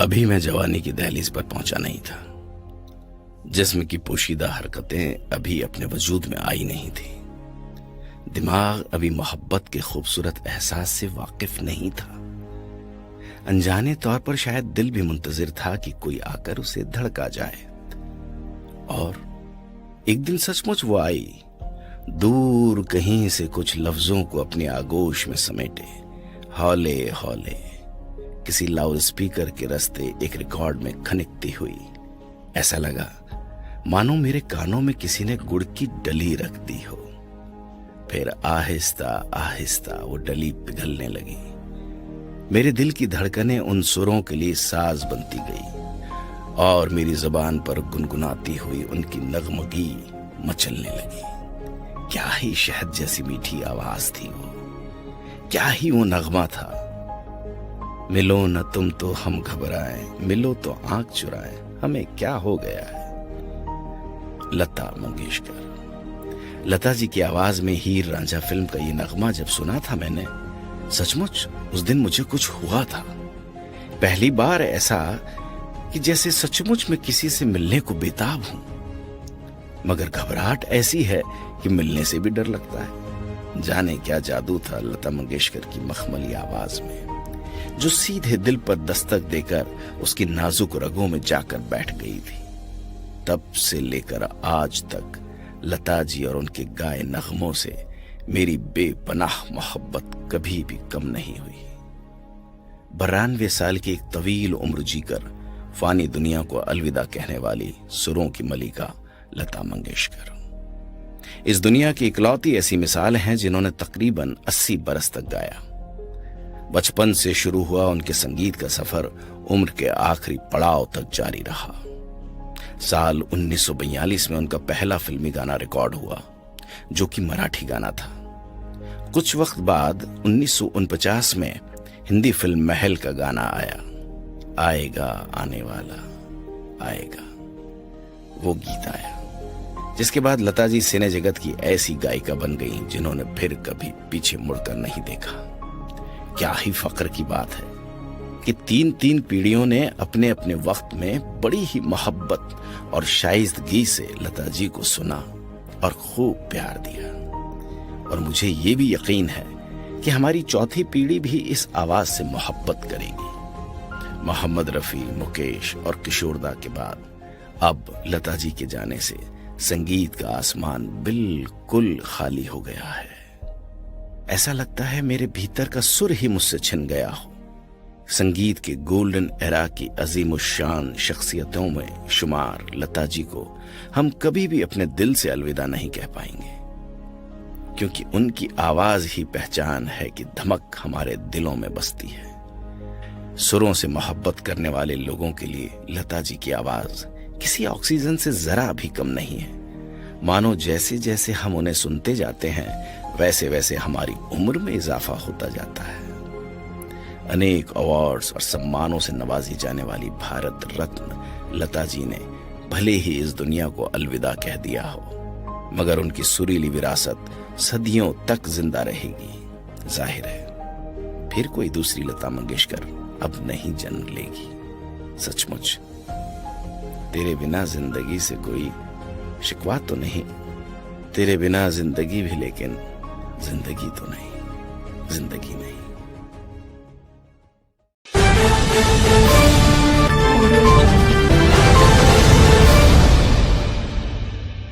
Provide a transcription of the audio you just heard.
अभी मैं जवानी की दहलीज पर पहुंचा नहीं था। जिस्म की पोशीदा हरकतें अभी अपने वजूद में आई नहीं थी। दिमाग अभी मोहब्बत के खूबसूरत एहसास से वाकिफ नहीं था। अनजाने तौर पर शायद दिल भी मुंतजिर था कि कोई आकर उसे धड़का जाए। और एक दिन सचमुच वो आई, दूर कहीं से कुछ लफ्जों को अपनी आगोश में समेटे, हौले हौले किसी लाउड स्पीकर के रास्ते एक रिकॉर्ड में खनिकती हुई। ऐसा लगा मानो मेरे कानों में किसी ने गुड़ की डली रख दी हो। फिर आहिस्ता आहिस्ता वो डली पिघलने लगी। मेरे दिल की धड़कनें उन सुरों के लिए साज बनती गई और मेरी जुबान पर गुनगुनाती हुई उनकी नगमगी मचलने लगी। क्या ही शहद जैसी मीठी आवाज थी वो, क्या ही वो नगमा था। मिलो न तुम तो हम घबराएं, मिलो तो आंख चुराएं, हमें क्या हो गया है। लता मंगेशकर। लता जी की आवाज में हीर रांझा फिल्म का ये नगमा जब सुना था मैंने, सचमुच उस दिन मुझे कुछ हुआ था। पहली बार ऐसा कि जैसे सचमुच मैं किसी से मिलने को बेताब हूं, मगर घबराहट ऐसी है कि मिलने से भी डर लगता है। जाने क्या जादू था लता मंगेशकर की मखमली आवाज में, जो सीधे दिल पर दस्तक देकर उसकी नाजुक रगों में जाकर बैठ गई थी। तब से लेकर आज तक लता जी और उनके गाए नगमों से मेरी बेपनाह मोहब्बत कभी भी कम नहीं हुई। 92 साल की एक तवील उम्र जीकर फानी दुनिया को अलविदा कहने वाली सुरों की मलिका लता मंगेशकर इस दुनिया की इकलौती ऐसी मिसाल हैं जिन्होंने तकरीबन 80 बरस तक गाया। बचपन से शुरू हुआ उनके संगीत का सफर उम्र के आखिरी पड़ाव तक जारी रहा। साल 1942 में उनका पहला फिल्मी गाना रिकॉर्ड हुआ, जो कि मराठी गाना था। कुछ वक्त बाद 1949 में हिंदी फिल्म महल का गाना आया, आएगा आने वाला आएगा। वो गीत आया जिसके बाद लता जी सिने जगत की ऐसी गायिका बन गई जिन्होंने फिर कभी पीछे मुड़कर नहीं देखा। क्या ही फक्र की बात है कि 3 पीढ़ियों ने अपने अपने वक्त में बड़ी ही मोहब्बत और शाइस्तगी से लता जी को सुना और खूब प्यार दिया। और मुझे ये भी यकीन है कि हमारी चौथी पीढ़ी भी इस आवाज से मोहब्बत करेगी। मोहम्मद रफी, मुकेश और किशोरदा के बाद अब लता जी के जाने से संगीत का आसमान बिल्कुल खाली हो गया है। ऐसा लगता है मेरे भीतर का सुर ही मुझसे छिन गया हो। संगीत के गोल्डन एरा की अजीमुशान शख्सियतों में शुमार लता जी को हम कभी भी अपने दिल से अलविदा नहीं कह पाएंगे, क्योंकि उनकी आवाज ही पहचान है कि धमक हमारे दिलों में बसती है। सुरों से मोहब्बत करने वाले लोगों के लिए लता जी की आवाज किसी ऑक्सीजन से जरा भी कम नहीं है। मानो जैसे जैसे हम उन्हें सुनते जाते हैं वैसे वैसे हमारी उम्र में इजाफा होता जाता है। अनेक अवार्ड्स और सम्मानों से नवाजी जाने वाली भारत रत्न लता जी ने भले ही इस दुनिया को अलविदा कह दिया हो, मगर उनकी सुरीली विरासत सदियों तक जिंदा रहेगी। जाहिर है फिर कोई दूसरी लता मंगेशकर अब नहीं जन्म लेगी। सचमुच तेरे बिना जिंदगी से कोई शिकवा तो नहीं, तेरे बिना जिंदगी भी, लेकिन जिंदगी तो नहीं, जिंदगी नहीं।